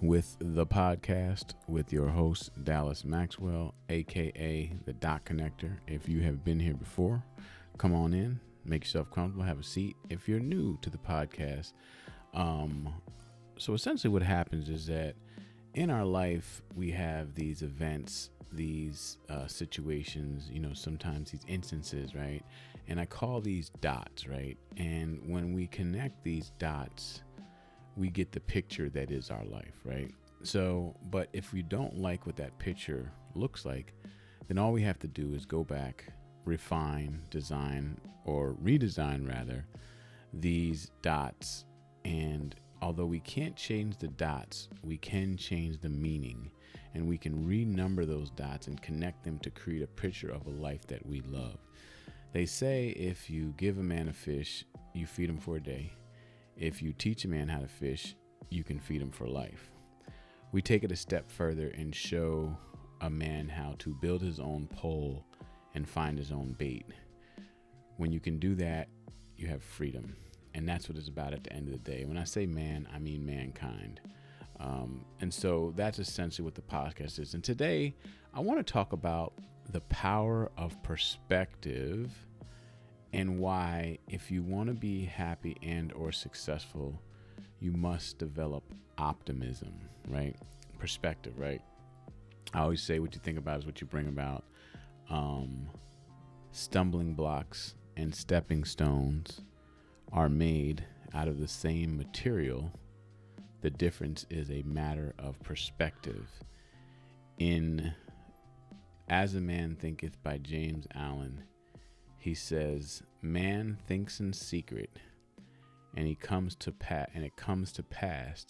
with the podcast with your host, Dallas Maxwell, aka the Dot Connector. If you have been here before, come on in, make yourself comfortable, have a seat. If you're new to the podcast, so essentially what happens is that in our life, we have these events, these situations, sometimes these instances, right? And I call these dots, right? And when we connect these dots, we get the picture that is our life, right? So, but if we don't like what that picture looks like, then all we have to do is go back, refine, design, or redesign rather, these dots. And although we can't change the dots, we can change the meaning, and we can renumber those dots and connect them to create a picture of a life that we love. They say if you give a man a fish, you feed him for a day. If you teach a man how to fish, you can feed him for life. We take it a step further and show a man how to build his own pole and find his own bait. When you can do that, you have freedom. And that's what it's about at the end of the day. When I say man, I mean mankind. And so that's essentially what the podcast is. And today, I want to talk about the power of perspective and why, if you want to be happy and or successful, you must develop optimism, right? Perspective, right? I always say what you think about is what you bring about. Stumbling blocks and stepping stones are made out of the same material. The difference is a matter of perspective. In As a Man Thinketh by James Allen, he says, man thinks in secret, and it comes to pass.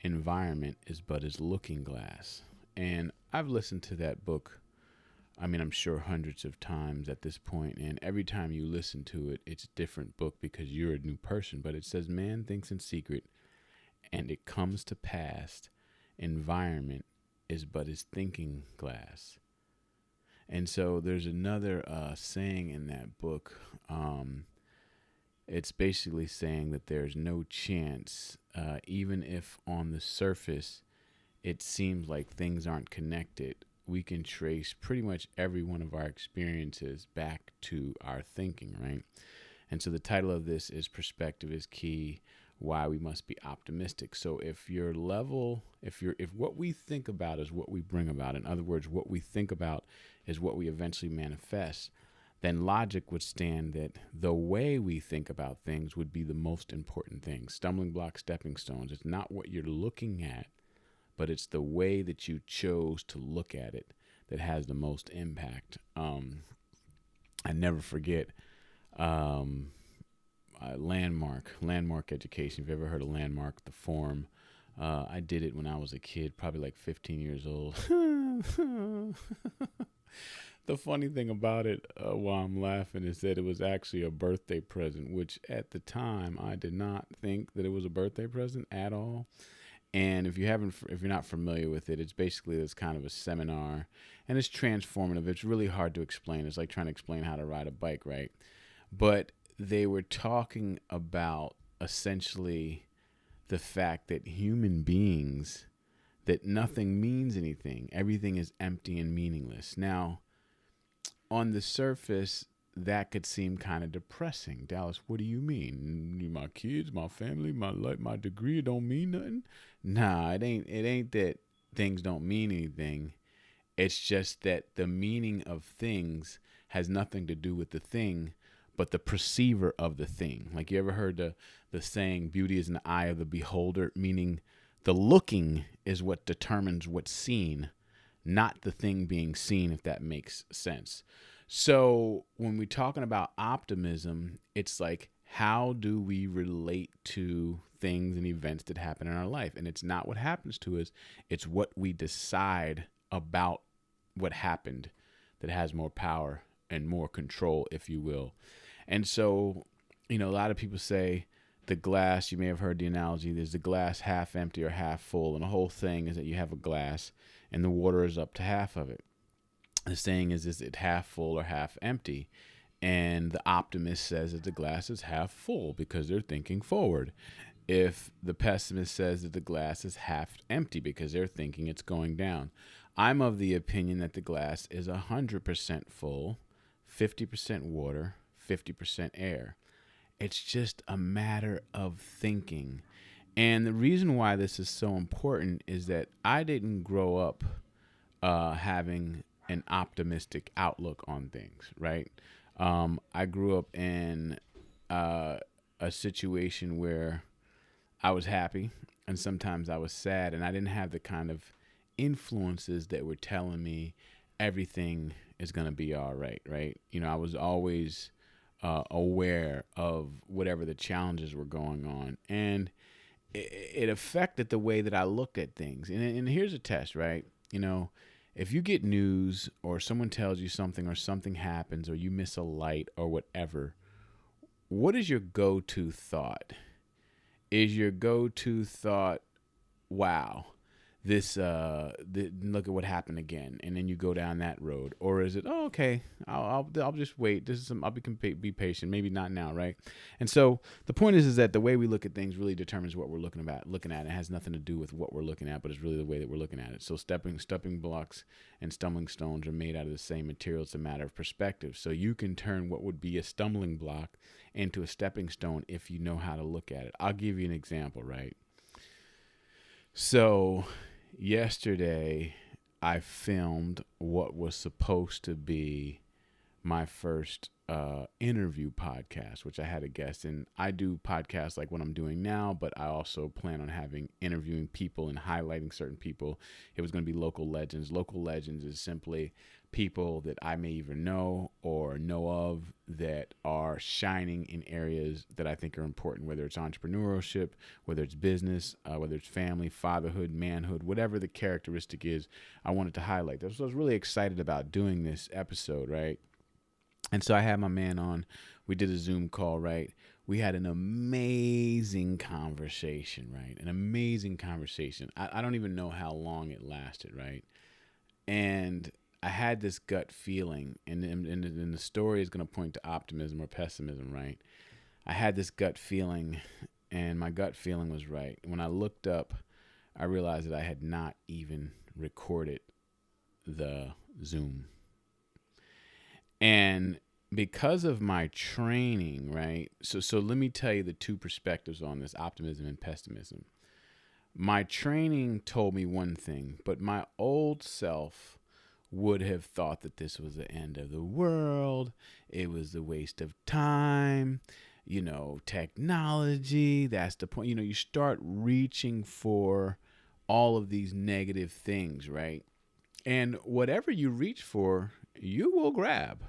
Environment is but his looking glass. And I've listened to that book, I'm sure hundreds of times at this point, and every time you listen to it, it's a different book because you're a new person. But it says, man thinks in secret, and it comes to pass. Environment is but his thinking glass. And so there's another saying in that book. It's basically saying that there's no chance, even if on the surface it seems like things aren't connected, we can trace pretty much every one of our experiences back to our thinking, right? And so the title of this is Perspective is Key, Why We Must Be Optimistic. So if what we think about is what we bring about, in other words, what we think about is what we eventually manifest, then logic would stand that the way we think about things would be the most important thing. Stumbling blocks, stepping stones. It's not what you're looking at, but it's the way that you chose to look at it that has the most impact. I never forget landmark education. If you've ever heard of Landmark, the forum, I did it when I was a kid, probably like 15 years old. The funny thing about it, while I'm laughing, is that it was actually a birthday present, which at the time I did not think that it was a birthday present at all. And if you're not familiar with it, it's basically this kind of a seminar, and it's transformative. It's really hard to explain. It's like trying to explain how to ride a bike, right? But they were talking about essentially the fact that human beings, that nothing means anything. Everything is empty and meaningless. Now, on the surface, that could seem kind of depressing. Dallas, what do you mean? My kids, my family, my life, my degree, it don't mean nothing? Nah, it ain't that things don't mean anything. It's just that the meaning of things has nothing to do with the thing, but the perceiver of the thing. Like, you ever heard the saying, beauty is in the eye of the beholder, meaning the looking is what determines what's seen, not the thing being seen, if that makes sense. So when we're talking about optimism, it's like, how do we relate to things and events that happen in our life? And it's not what happens to us, it's what we decide about what happened that has more power and more control, if you will. And so, a lot of people say the glass, you may have heard the analogy, there's the glass half empty or half full. And the whole thing is that you have a glass and the water is up to half of it. The saying is it half full or half empty? And the optimist says that the glass is half full because they're thinking forward. if the pessimist says that the glass is half empty because they're thinking it's going down. I'm of the opinion that the glass is 100% full, 50% water, 50% air. It's just a matter of thinking. And the reason why this is so important is that I didn't grow up having an optimistic outlook on things, right? I grew up in a situation where I was happy and sometimes I was sad, and I didn't have the kind of influences that were telling me everything is going to be all right, right? I was always aware of whatever the challenges were going on, and it affected the way that I looked at things. And here's a test, right? If you get news or someone tells you something or something happens or you miss a light or whatever, what is your go-to thought? Is your go-to thought, wow, look at what happened again, and then you go down that road? Or is it, oh, okay, I'll just wait. I'll be patient. Maybe not now, right? And so the point is that the way we look at things really determines what we're looking at. It has nothing to do with what we're looking at, but it's really the way that we're looking at it. So stepping blocks and stumbling stones are made out of the same material. It's a matter of perspective. So you can turn what would be a stumbling block into a stepping stone if you know how to look at it. I'll give you an example, right? So yesterday, I filmed what was supposed to be my first interview podcast, which I had a guest. And I do podcasts like what I'm doing now, but I also plan on interviewing people and highlighting certain people. It was going to be local legends. Local legends is simply people that I may either know or know of that are shining in areas that I think are important, whether it's entrepreneurship, whether it's business, whether it's family, fatherhood, manhood, whatever the characteristic is, I wanted to highlight that. So I was really excited about doing this episode, right? And so I had my man on. We did a Zoom call, right? We had an amazing conversation, right? An amazing conversation. I don't even know how long it lasted, right? And I had this gut feeling, and the story is going to point to optimism or pessimism, right? I had this gut feeling, and my gut feeling was right. When I looked up, I realized that I had not even recorded the Zoom. And because of my training, right? So let me tell you the two perspectives on this, optimism and pessimism. My training told me one thing, but my old self would have thought that this was the end of the world. It was a waste of time. Technology, that's the point. You start reaching for all of these negative things, right? And whatever you reach for, you will grab.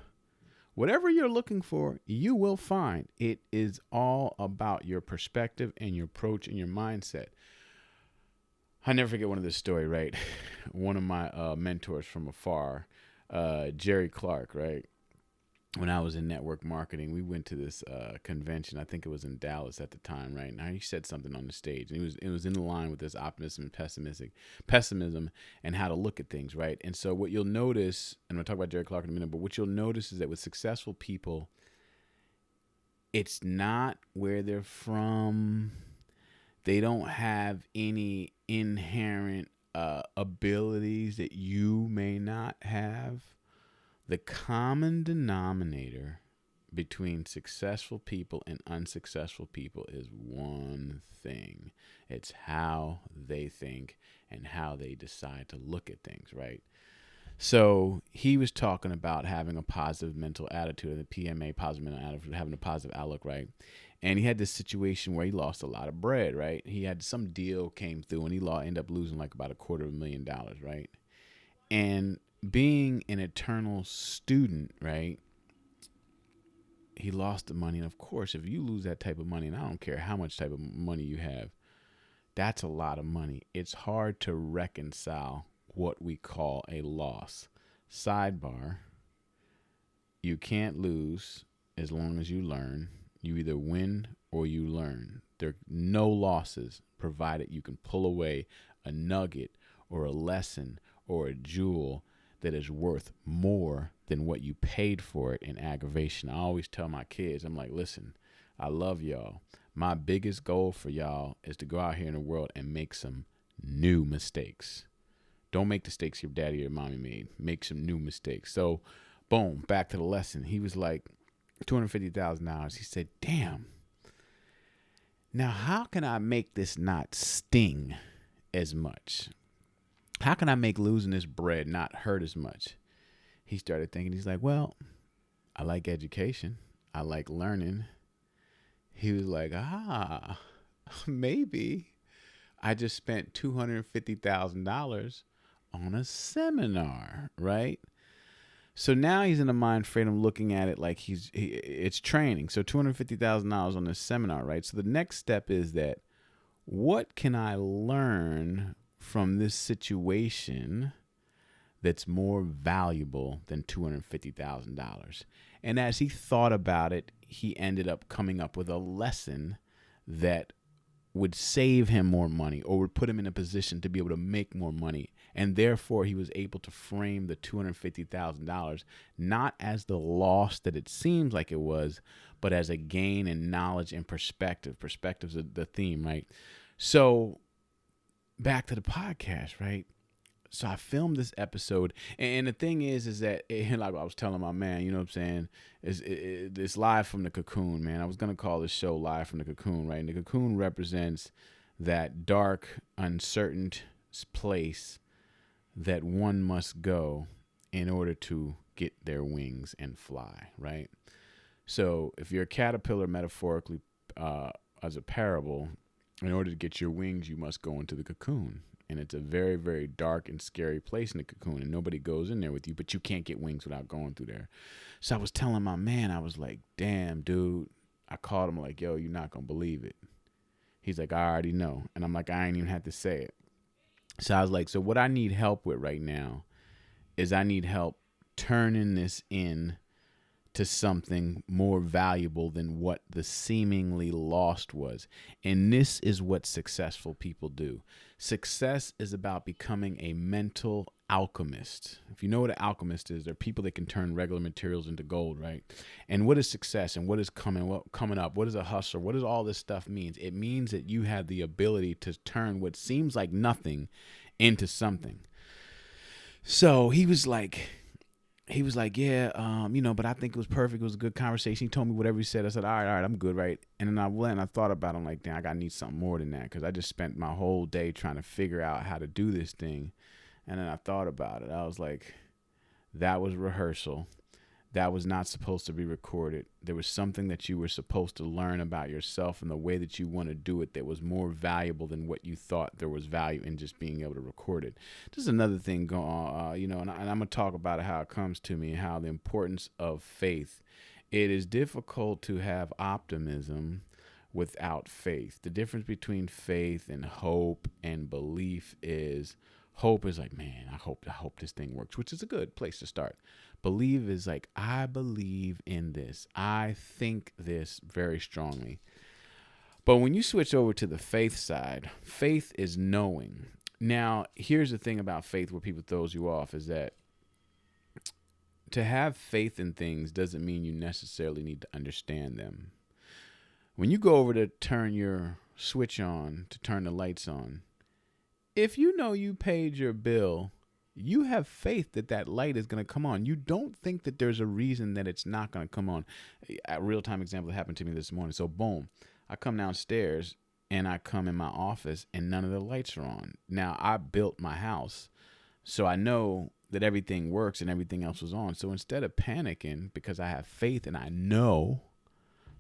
Whatever you're looking for, you will find. It is all about your perspective and your approach and your mindset. I never forget one of this story, right? One of my mentors from afar, Jerry Clark, right? When I was in network marketing, we went to this convention. I think it was in Dallas at the time, right? Now he said something on the stage, and it was in line with this optimism and pessimism and how to look at things, right? And so what you'll notice, and we'll talk about Jerry Clark in a minute, but what you'll notice is that with successful people, it's not where they're from. They don't have any inherent abilities that you may not have. The common denominator between successful people and unsuccessful people is one thing. It's how they think and how they decide to look at things, right? So he was talking about having a positive mental attitude, the PMA, positive mental attitude, having a positive outlook, right? And he had this situation where he lost a lot of bread, right? He had some deal came through and he ended up losing like about $250,000, right? And being an eternal student, right? He lost the money. And of course, if you lose that type of money, and I don't care how much type of money you have, that's a lot of money. It's hard to reconcile what we call a loss. Sidebar, you can't lose as long as you learn. You either win or you learn. There are no losses provided you can pull away a nugget or a lesson or a jewel that is worth more than what you paid for it in aggravation. I always tell my kids, I'm like, listen, I love y'all, My biggest goal for y'all is to go out here in the world and make some new mistakes. Don't make the mistakes your daddy or mommy made. Make some new mistakes. So, boom, back to the lesson. He was like, $250,000. He said, damn. Now, how can I make this not sting as much? How can I make losing this bread not hurt as much? He started thinking, he's like, well, I like education. I like learning. He was like, maybe I just spent $250,000 on a seminar, right? So now he's in the mind frame of looking at it like it's training. So $250,000 on this seminar, right? So the next step is that what can I learn from this situation that's more valuable than $250,000? And as he thought about it, he ended up coming up with a lesson that would save him more money or would put him in a position to be able to make more money. And therefore, he was able to frame the $250,000 not as the loss that it seems like it was, but as a gain in knowledge and perspective. Perspective's the theme, right? So back to the podcast, right? So I filmed this episode, and the thing is that like I was telling my man, you know what I'm saying, it's live from the cocoon, man. I was gonna call this show Live from the Cocoon, right? And the cocoon represents that dark, uncertain place that one must go in order to get their wings and fly, right? So if you're a caterpillar, metaphorically, as a parable, in order to get your wings, you must go into the cocoon. And it's a very, very dark and scary place in the cocoon, and nobody goes in there with you, but you can't get wings without going through there. So I was telling my man, I was like, damn, dude. I called him like, yo, you're not going to believe it. He's like, I already know. And I'm like, I ain't even had to say it. So I was like, so what I need help with right now is I need help turning this in to something more valuable than what the seemingly lost was. And this is what successful people do. Success is about becoming a mental alchemist. If you know what an alchemist is, they're people that can turn regular materials into gold, right? And what is success and what is coming up? What is a hustler? What does all this stuff mean? It means that you have the ability to turn what seems like nothing into something. So he was like, yeah, but I think it was perfect. It was a good conversation. He told me whatever he said. I said, all right, I'm good, right? And then I went and I thought about it. I'm like, damn, I gotta need something more than that, because I just spent my whole day trying to figure out how to do this thing. And then I thought about it. I was like, that was rehearsal. That was not supposed to be recorded. There was something that you were supposed to learn about yourself and the way that you want to do it that was more valuable than what you thought there was value in just being able to record it. This is another thing going on, and I'm going to talk about how it comes to me and how the importance of faith. It is difficult to have optimism without faith. The difference between faith and hope and belief is hope is like, man, I hope this thing works, which is a good place to start. Believe is like, I believe in this. I think this very strongly. But when you switch over to the faith side, faith is knowing. Now, here's the thing about faith where people throws you off is that to have faith in things doesn't mean you necessarily need to understand them. When you go over to turn your switch on, to turn the lights on, if you know you paid your bill, you have faith that that light is going to come on. You don't think that there's a reason that it's not going to come on. A real-time example that happened to me this morning. So, boom, I come downstairs and I come in my office and none of the lights are on. Now, I built my house, so I know that everything works and everything else was on. So instead of panicking because I have faith and I know,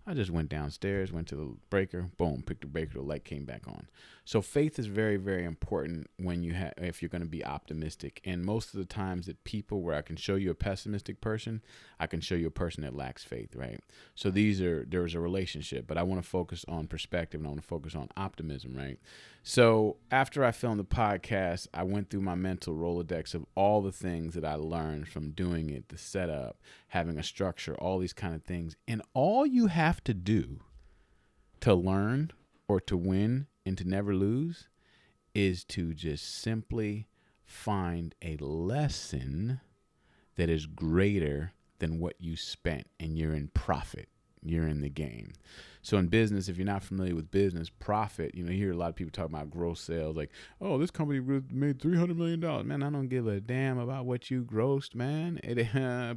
I just went downstairs, went to the breaker, boom, picked the breaker, the light came back on. So faith is very, very important when if you're going to be optimistic. And most of the times that people where I can show you a pessimistic person, I can show you a person that lacks faith, right? So there's a relationship, but I want to focus on perspective and I want to focus on optimism, right? So after I filmed the podcast, I went through my mental Rolodex of all the things that I learned from doing it, the setup, having a structure, all these kind of things. And all you have to do to learn or to win and to never lose is to just simply find a lesson that is greater than what you spent and you're in profit. you're in the game. So in business, if you're not familiar with business, profit, you hear a lot of people talk about gross sales, like, oh, this company made $300 million. Man, I don't give a damn about what you grossed, man.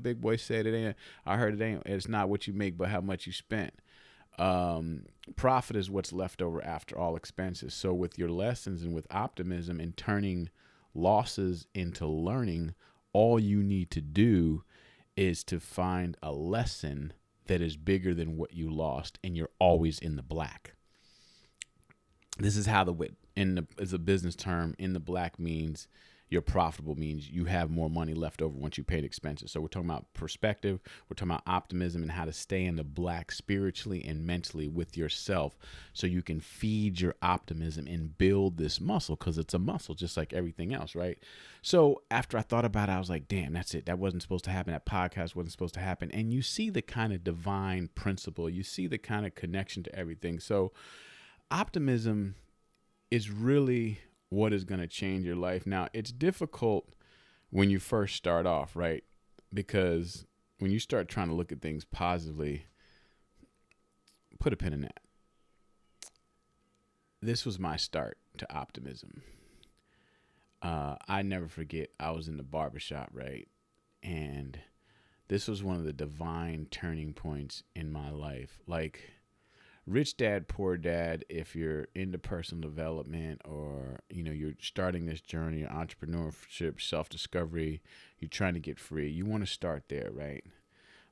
Big boy said it ain't. I heard it's not what you make, but how much you spent. Profit is what's left over after all expenses. So with your lessons and with optimism and turning losses into learning, all you need to do is to find a lesson that is bigger than what you lost, and you're always in the black. This is how is a business term, in the black means you're profitable, means you have more money left over once you paid expenses. So we're talking about perspective, we're talking about optimism, and how to stay in the black spiritually and mentally with yourself so you can feed your optimism and build this muscle, because it's a muscle just like everything else, right? So after I thought about it, I was like, damn, that's it. That wasn't supposed to happen. That podcast wasn't supposed to happen. And you see the kind of divine principle, you see the kind of connection to everything. So optimism is really what is going to change your life. Now, it's difficult when you first start off, right? Because when you start trying to look at things positively, put a pin in that. This was my start to optimism. I never forget, I was in the barbershop, right? And this was one of the divine turning points in my life. Like, Rich Dad, Poor Dad, if you're into personal development or, you're starting this journey of entrepreneurship, self-discovery, you're trying to get free, you want to start there, right?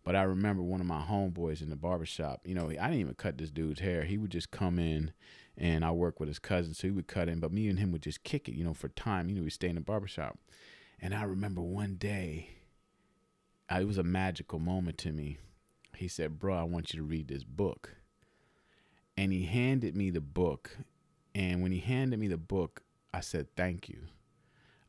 But I remember one of my homeboys in the barbershop, I didn't even cut this dude's hair. He would just come in, and I work with his cousin, so he would cut in, but me and him would just kick it, for time. We'd stay in the barbershop. And I remember one day, it was a magical moment to me. He said, bro, I want you to read this book. And he handed me the book. And when he handed me the book, I said, thank you.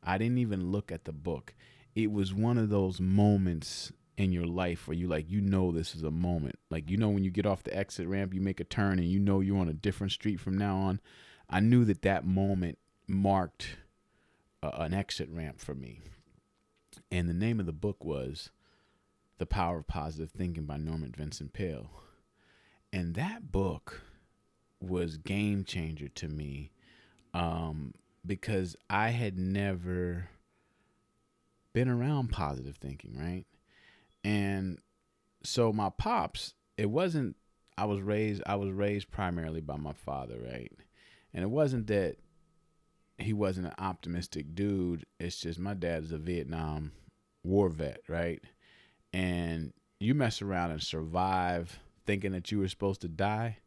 I didn't even look at the book. It was one of those moments in your life where this is a moment. Like, when you get off the exit ramp, you make a turn and you're on a different street from now on. I knew that moment marked an exit ramp for me. And the name of the book was The Power of Positive Thinking by Norman Vincent Peale. And that book was game changer to me, because I had never been around positive thinking, right? And so my pops, I was raised primarily by my father, right? And it wasn't that he wasn't an optimistic dude. It's just my dad is a Vietnam War vet, right? And you mess around and survive thinking that you were supposed to die.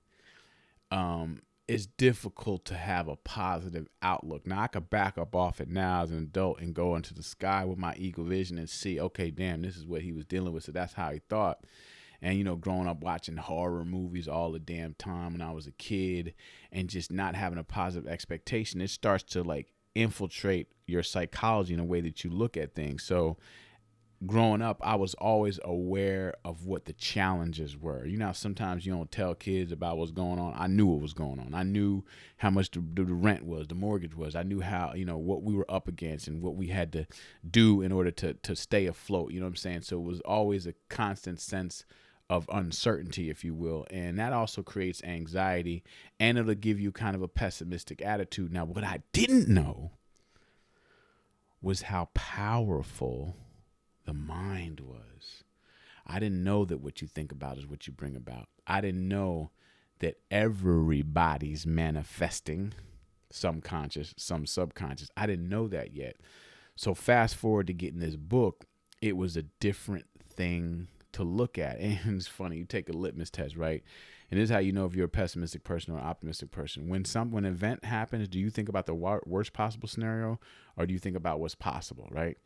It's difficult to have a positive outlook. Now, I could back up off it now as an adult and go into the sky with my eagle vision and see, okay, damn, this is what he was dealing with. So that's how he thought. And, growing up watching horror movies all the damn time when I was a kid and just not having a positive expectation, it starts to infiltrate your psychology in a way that you look at things. So growing up, I was always aware of what the challenges were. Sometimes you don't tell kids about what's going on. I knew what was going on. I knew how much the rent was, the mortgage was. I knew how, what we were up against and what we had to do in order to stay afloat. You know what I'm saying? So it was always a constant sense of uncertainty, if you will. And that also creates anxiety, and it'll give you kind of a pessimistic attitude. Now, what I didn't know was how powerful the mind was. I didn't know that what you think about is what you bring about. I didn't know that everybody's manifesting, some conscious, some subconscious. I didn't know that yet. So fast forward to getting this book, it was a different thing to look at. And it's funny, you take a litmus test, right? And this is how you know if you're a pessimistic person or an optimistic person. When an event happens, do you think about the worst possible scenario, or do you think about what's possible, right?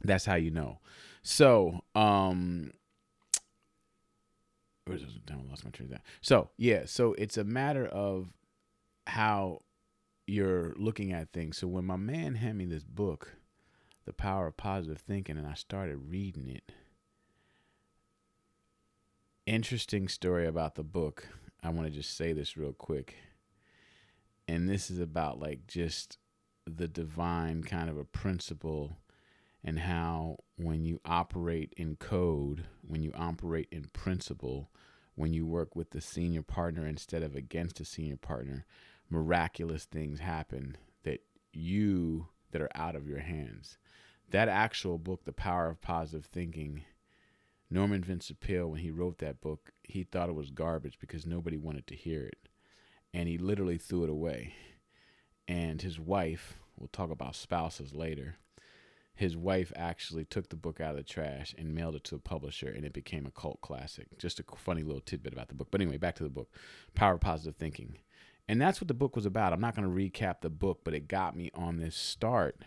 That's how you know. So, I lost my train of thought. So, yeah, so it's a matter of how you're looking at things. So when my man handed me this book, The Power of Positive Thinking, and I started reading it, interesting story about the book. I want to just say this real quick. And this is about just the divine kind of a principle, and how when you operate in code, when you operate in principle, when you work with the senior partner instead of against a senior partner, miraculous things happen that are out of your hands. That actual book, The Power of Positive Thinking, Norman Vincent Peale, when he wrote that book, he thought it was garbage because nobody wanted to hear it. And he literally threw it away. And his wife, we'll talk about spouses later, his wife actually took the book out of the trash and mailed it to a publisher, and it became a cult classic. Just a funny little tidbit about the book. But anyway, back to the book, Power of Positive Thinking. And that's what the book was about. I'm not going to recap the book, but it got me on this start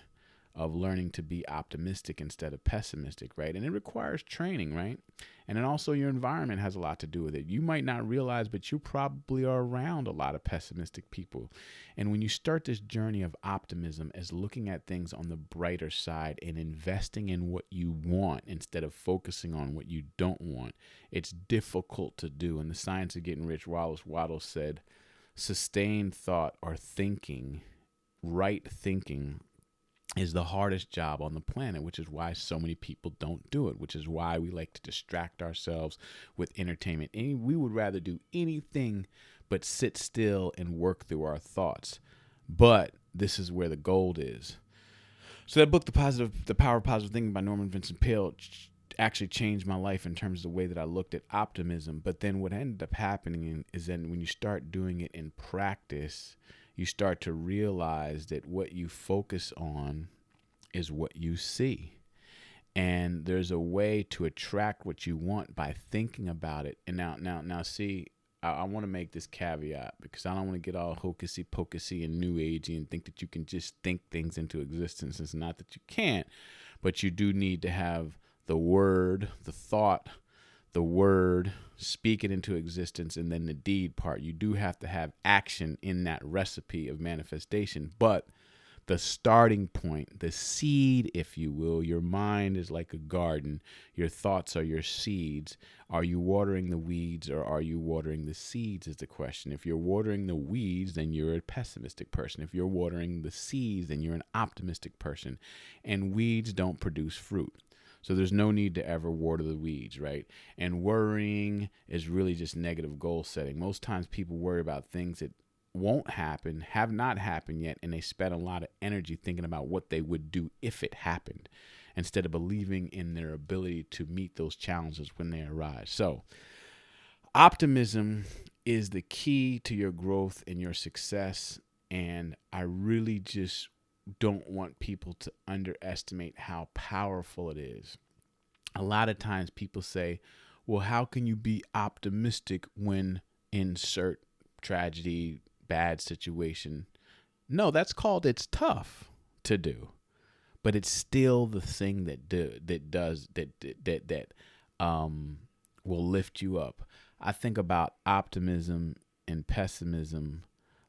of learning to be optimistic instead of pessimistic, right? And it requires training, right? And then also your environment has a lot to do with it. You might not realize, but you probably are around a lot of pessimistic people. And when you start this journey of optimism as looking at things on the brighter side and investing in what you want instead of focusing on what you don't want, it's difficult to do. In The Science of Getting Rich, Wallace Waddles said, sustained thought or thinking, right thinking, is the hardest job on the planet, which is why so many people don't do it, which is why we like to distract ourselves with entertainment. And we would rather do anything but sit still and work through our thoughts. But this is where the gold is. So that book, The Power of Positive Thinking by Norman Vincent Peale, actually changed my life in terms of the way that I looked at optimism. But then what ended up happening is then when you start doing it in practice, you start to realize that what you focus on is what you see. And there's a way to attract what you want by thinking about it. And now see, I want to make this caveat because I don't want to get all hocusy pocusy and new agey and think that you can just think things into existence. It's not that you can't, but you do need to have the word, the thought, the word, speak it into existence, and then the deed part. You do have to have action in that recipe of manifestation. But the starting point, the seed, if you will, your mind is like a garden. Your thoughts are your seeds. Are you watering the weeds or are you watering the seeds is the question. If you're watering the weeds, then you're a pessimistic person. If you're watering the seeds, then you're an optimistic person. And weeds don't produce fruit. So there's no need to ever water the weeds, right? And worrying is really just negative goal setting. Most times people worry about things that won't happen, have not happened yet, and they spend a lot of energy thinking about what they would do if it happened, instead of believing in their ability to meet those challenges when they arise. So optimism is the key to your growth and your success, and I really just don't want people to underestimate how powerful it is. A lot of times people say, well, how can you be optimistic when insert tragedy, bad situation? No, that's called it's tough to do, but it's still the thing that will lift you up. I think about optimism and pessimism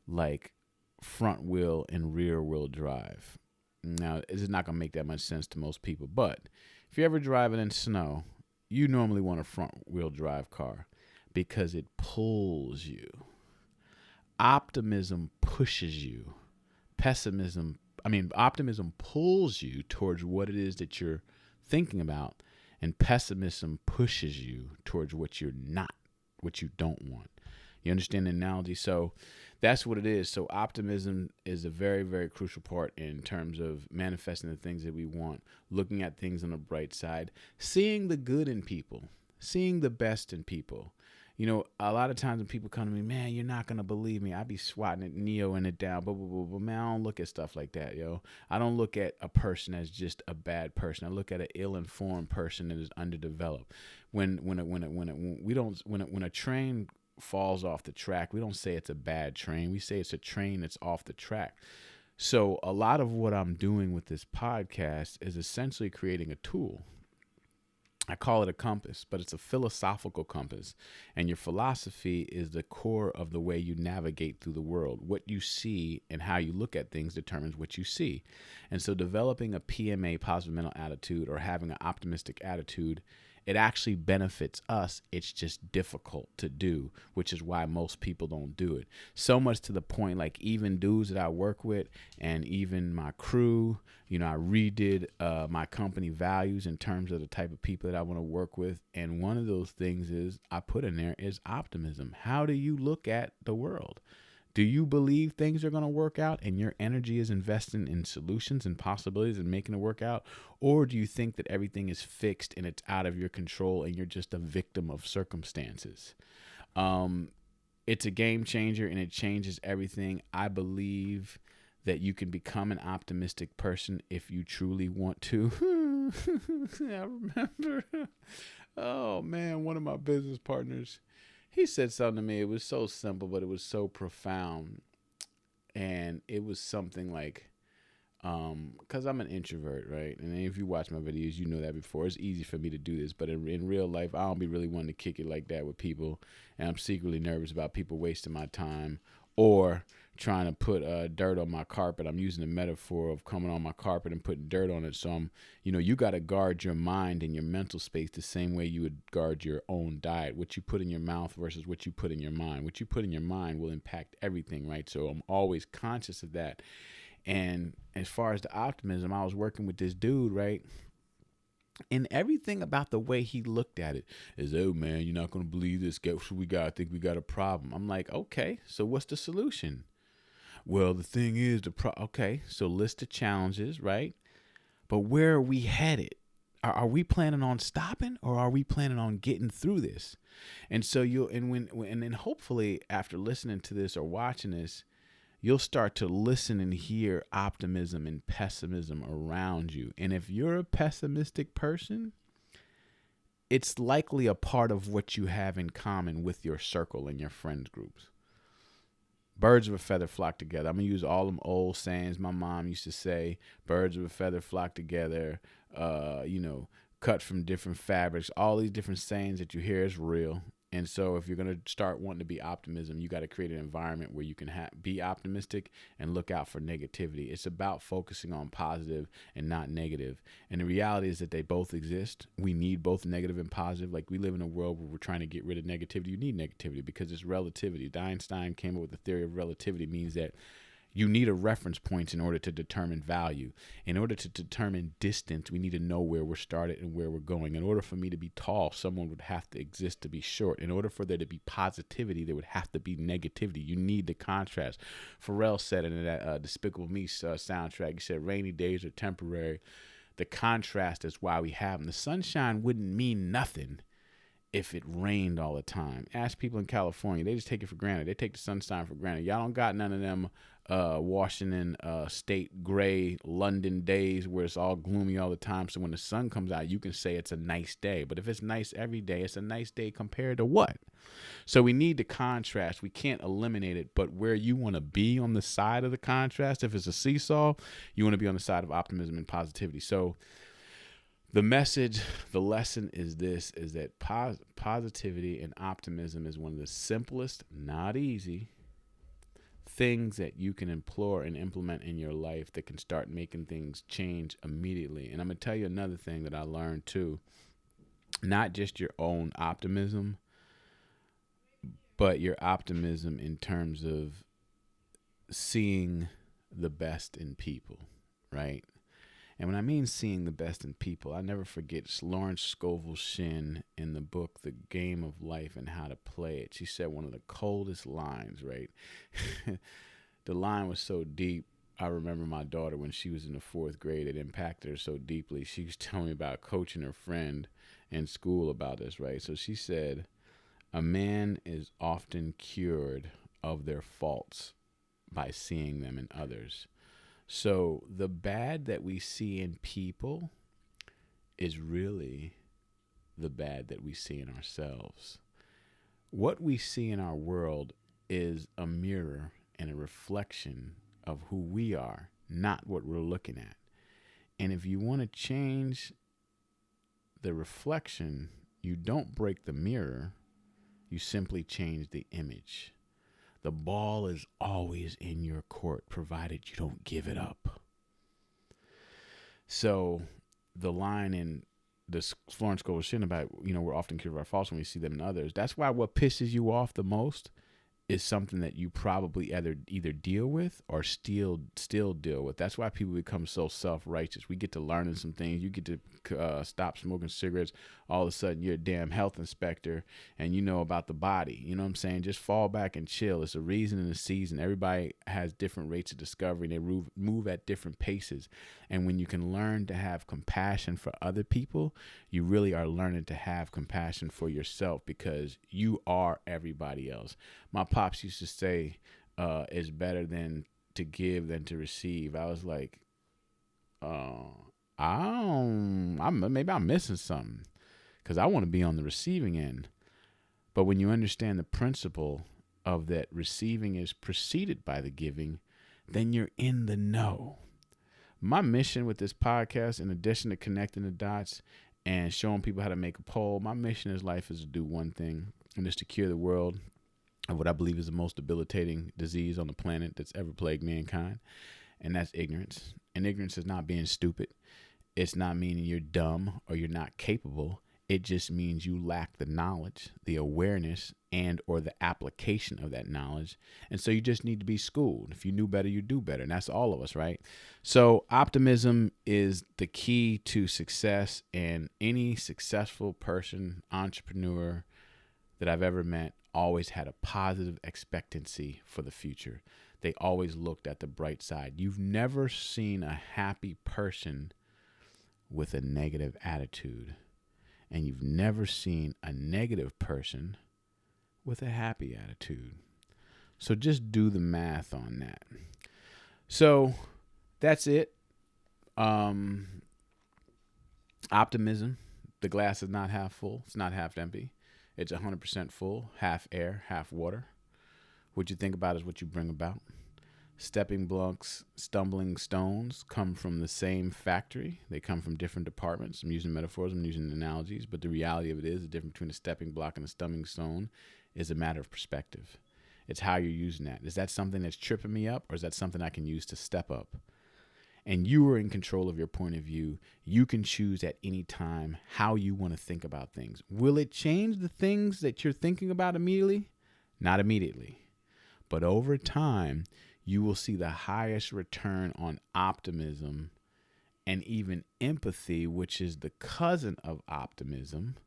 like front wheel and rear wheel drive. Now, this is not going to make that much sense to most people, but if you're ever driving in snow, you normally want a front wheel drive car because it pulls you. Optimism pushes you. Optimism pulls you towards what it is that you're thinking about, and pessimism pushes you towards what you're not, what you don't want. You understand the analogy? So that's what it is. So optimism is a very, very crucial part in terms of manifesting the things that we want, looking at things on the bright side, seeing the good in people, seeing the best in people. You know, a lot of times when people come to me, man, you're not going to believe me. I be swatting it, neoing it down, blah, blah, blah, blah. Man, I don't look at stuff like that, yo. I don't look at a person as just a bad person. I look at an ill-informed person that is underdeveloped. When a train falls off the track, we don't say it's a bad train. We say it's a train that's off the track. So a lot of what I'm doing with this podcast is essentially creating a tool. I call it a compass, but it's a philosophical compass. And your philosophy is the core of the way you navigate through the world. What you see and how you look at things determines what you see. And so developing a PMA, positive mental attitude, or having an optimistic attitude It actually benefits us. It's just difficult to do, which is why most people don't do it. So much to the point, like even dudes that I work with and even my crew, I redid my company values in terms of the type of people that I want to work with. And one of those things is I put in there is optimism. How do you look at the world? Do you believe things are going to work out and your energy is investing in solutions and possibilities and making it work out? Or do you think that everything is fixed and it's out of your control and you're just a victim of circumstances? It's a game changer and it changes everything. I believe that you can become an optimistic person if you truly want to. I remember, oh man, one of my business partners, he said something to me. It was so simple, but it was so profound. And it was something like, because I'm an introvert, right? And if you watch my videos, you know that before. It's easy for me to do this, but in real life, I don't be really wanting to kick it like that with people. And I'm secretly nervous about people wasting my time or trying to put dirt on my carpet. I'm using the metaphor of coming on my carpet and putting dirt on it. So you got to guard your mind and your mental space the same way you would guard your own diet. What you put in your mouth versus what you put in your mind. What you put in your mind will impact everything, right? So I'm always conscious of that. And as far as the optimism, I was working with this dude, right? And everything about the way he looked at it is, oh man, you're not going to believe this. Guess what we got? I think we got a problem. I'm like, okay, so what's the solution? Well, the thing is, okay, so list the challenges, right? But where are we headed? Are we planning on stopping or are we planning on getting through this? And so and then hopefully after listening to this or watching this, you'll start to listen and hear optimism and pessimism around you. And if you're a pessimistic person, it's likely a part of what you have in common with your circle and your friends groups. Birds of a feather flock together. I'm going to use all them old sayings my mom used to say. Birds of a feather flock together, cut from different fabrics. All these different sayings that you hear is real. And so if you're going to start wanting to be optimism, you got to create an environment where you can be optimistic and look out for negativity. It's about focusing on positive and not negative. And the reality is that they both exist. We need both negative and positive. Like we live in a world where we're trying to get rid of negativity. You need negativity because it's relativity. Einstein came up with the theory of relativity, means that you need a reference point in order to determine value. In order to determine distance, we need to know where we're started and where we're going. In order for me to be tall, someone would have to exist to be short. In order for there to be positivity, there would have to be negativity. You need the contrast. Pharrell said in that Despicable Me soundtrack, he said, rainy days are temporary. The contrast is why we have them. The sunshine wouldn't mean nothing if it rained all the time. Ask people in California, they just take it for granted. They take the sunshine for granted. Y'all don't got none of them Washington state gray London days where it's all gloomy all the time. So when the sun comes out, you can say it's a nice day. But if it's nice every day, it's a nice day compared to what? So we need the contrast. We can't eliminate it, but where you want to be on the side of the contrast, if it's a seesaw, you want to be on the side of optimism and positivity. So the message, the lesson is this, is that positivity and optimism is one of the simplest, not easy, things that you can implore and implement in your life that can start making things change immediately. And I'm going to tell you another thing that I learned too, not just your own optimism, but your optimism in terms of seeing the best in people, right? And when I mean seeing the best in people, I never forget Lawrence Scovel Shinn in the book, The Game of Life and How to Play It. She said one of the coldest lines, right? The line was so deep. I remember my daughter when she was in the 4th grade, it impacted her so deeply. She was telling me about coaching her friend in school about this, right? So she said, a man is often cured of their faults by seeing them in others. So the bad that we see in people is really the bad that we see in ourselves. What we see in our world is a mirror and a reflection of who we are, not what we're looking at. And if you want to change the reflection, you don't break the mirror, you simply change the image. The ball is always in your court, provided you don't give it up. So the line in this Florence Scovel shit about, we're often cured of our faults when we see them in others. That's why what pisses you off the most is something that you probably either deal with or still deal with. That's why people become so self-righteous. We get to learning some things. You get to stop smoking cigarettes. All of a sudden, you're a damn health inspector, and you know about the body. You know what I'm saying? Just fall back and chill. It's a reason and a season. Everybody has different rates of discovery. They move at different paces. And when you can learn to have compassion for other people, you really are learning to have compassion for yourself, because you are everybody else. My pops used to say, it's better than to give than to receive. I was like, maybe I'm missing something, because I want to be on the receiving end. But when you understand the principle of that receiving is preceded by the giving, then you're in the know. My mission with this podcast, in addition to connecting the dots and showing people how to make a poll, my mission in life is to do one thing, and it's to cure the world of what I believe is the most debilitating disease on the planet that's ever plagued mankind, and that's ignorance. And ignorance is not being stupid. It's not meaning you're dumb or you're not capable. It just means you lack the knowledge, the awareness, and or the application of that knowledge. And so you just need to be schooled. If you knew better, you do better. And that's all of us, right? So optimism is the key to success. And any successful person, entrepreneur that I've ever met always had a positive expectancy for the future. They always looked at the bright side. You've never seen a happy person with a negative attitude. And you've never seen a negative person with a happy attitude. So just do the math on that. So that's it. Optimism. The glass is not half full. It's not half empty. It's 100% full, half air, half water. What you think about is what you bring about. Stepping blocks, stumbling stones come from the same factory. They come from different departments. I'm using metaphors, I'm using analogies, but the reality of it is the difference between a stepping block and a stumbling stone is a matter of perspective. It's how you're using that. Is that something that's tripping me up, or is that something I can use to step up? And you are in control of your point of view. You can choose at any time how you want to think about things. Will it change the things that you're thinking about immediately? Not immediately. But over time, you will see the highest return on optimism and even empathy, which is the cousin of optimism,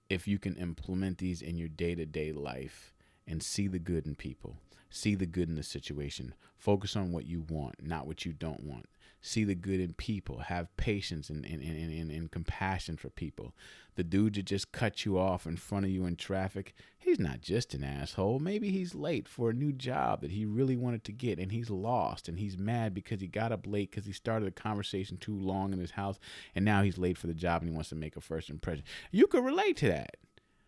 if you can implement these in your day-to-day life and see the good in people, see the good in the situation, focus on what you want, not what you don't want. See the good in people, have patience and compassion for people. The dude that just cut you off in front of you in traffic, he's not just an asshole. Maybe he's late for a new job that he really wanted to get, and he's lost, and he's mad because he got up late because he started a conversation too long in his house, and now he's late for the job and he wants to make a first impression. You could relate to that.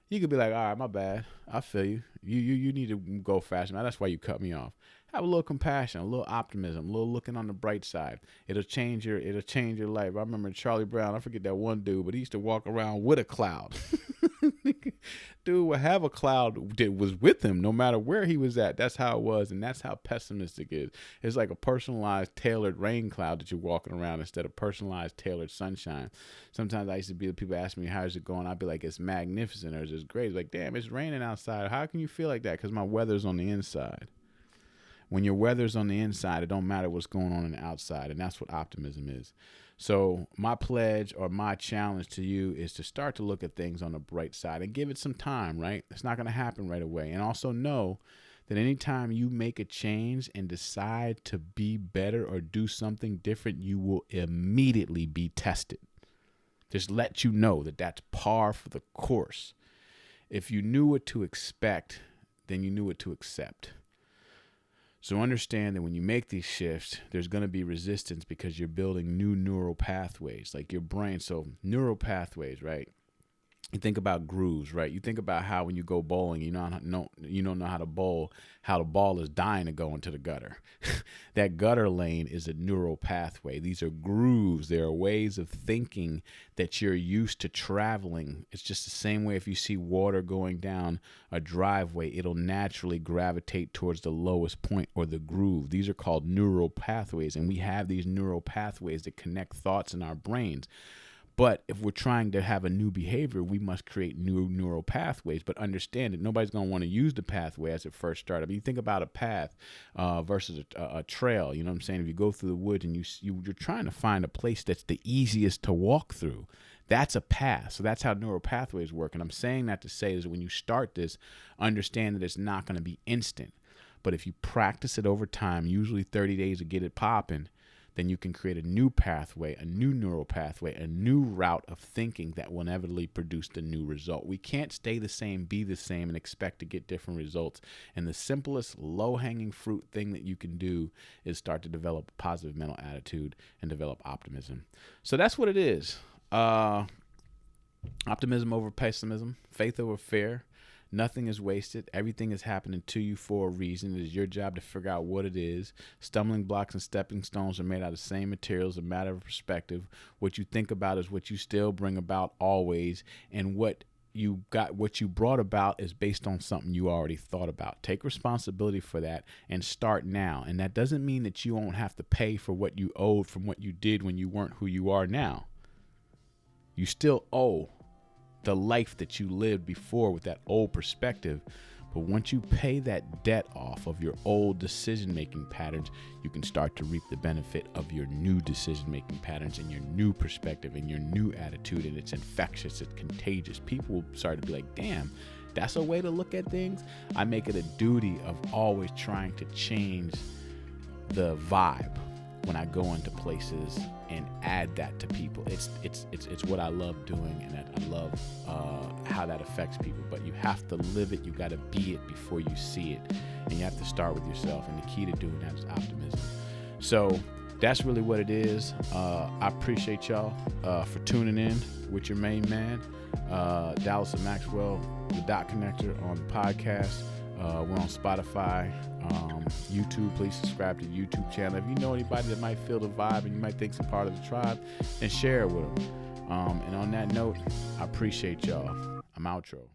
You could be like, all right, my bad. I feel you. You need to go faster. Now, that's why you cut me off. Have a little compassion, a little optimism, a little looking on the bright side. It'll change your life. I remember Charlie Brown. I forget that one dude, but he used to walk around with a cloud. Dude would have a cloud that was with him no matter where he was at. That's how it was, and that's how pessimistic it is. It's like a personalized, tailored rain cloud that you're walking around instead of personalized, tailored sunshine. Sometimes I used to be the people ask me, how's it going? I'd be like, it's magnificent, or it's great. It's like, damn, it's raining outside. How can you feel like that? Because my weather's on the inside. When your weather's on the inside, it don't matter what's going on the outside, and that's what optimism is. So my pledge or my challenge to you is to start to look at things on the bright side and give it some time, right? It's not going to happen right away. And also know that anytime you make a change and decide to be better or do something different, you will immediately be tested. Just let you know that that's par for the course. If you knew what to expect, then you knew what to accept. So understand that when you make these shifts, there's going to be resistance because you're building new neural pathways, like your brain. So neural pathways, right? You think about grooves, right? You think about how when you go bowling, you don't know how to bowl, how the ball is dying to go into the gutter. That gutter lane is a neural pathway. These are grooves. There are ways of thinking that you're used to traveling. It's just the same way if you see water going down a driveway, it'll naturally gravitate towards the lowest point or the groove. These are called neural pathways, and we have these neural pathways that connect thoughts in our brains. But if we're trying to have a new behavior, we must create new neural pathways. But understand that nobody's going to want to use the pathway as it first started. I mean, you think about a path versus a trail. You know what I'm saying? If you go through the woods and you're trying to find a place that's the easiest to walk through, that's a path. So that's how neural pathways work. And I'm saying that to say is when you start this, understand that it's not going to be instant. But if you practice it over time, usually 30 days to get it popping, then you can create a new pathway, a new neural pathway, a new route of thinking that will inevitably produce the new result. We can't stay the same, be the same, and expect to get different results. And the simplest low-hanging fruit thing that you can do is start to develop a positive mental attitude and develop optimism. So that's what it is. Optimism over pessimism, faith over fear. Nothing is wasted. Everything is happening to you for a reason. It is your job to figure out what it is. Stumbling blocks and stepping stones are made out of the same materials, a matter of perspective. What you think about is what you still bring about always. And what you brought about is based on something you already thought about. Take responsibility for that and start now. And that doesn't mean that you won't have to pay for what you owed from what you did when you weren't who you are now. You still owe the life that you lived before with that old perspective. But once you pay that debt off of your old decision-making patterns, you can start to reap the benefit of your new decision-making patterns and your new perspective and your new attitude. And it's infectious, it's contagious. People will start to be like, damn, that's a way to look at things. I make it a duty of always trying to change the vibe when I go into places and add that to people. It's what I love doing, and I love how that affects people. But you have to live it. You got to be it before you see it, and you have to start with yourself. And the key to doing that is optimism. So that's really what it is. I appreciate y'all for tuning in with your main man, Dallas and Maxwell, the Dot Connector, on the podcast. We're on Spotify, YouTube. Please subscribe to the YouTube channel. If you know anybody that might feel the vibe and you might think some part of the tribe, then share it with them. And on that note, I appreciate y'all. I'm outro.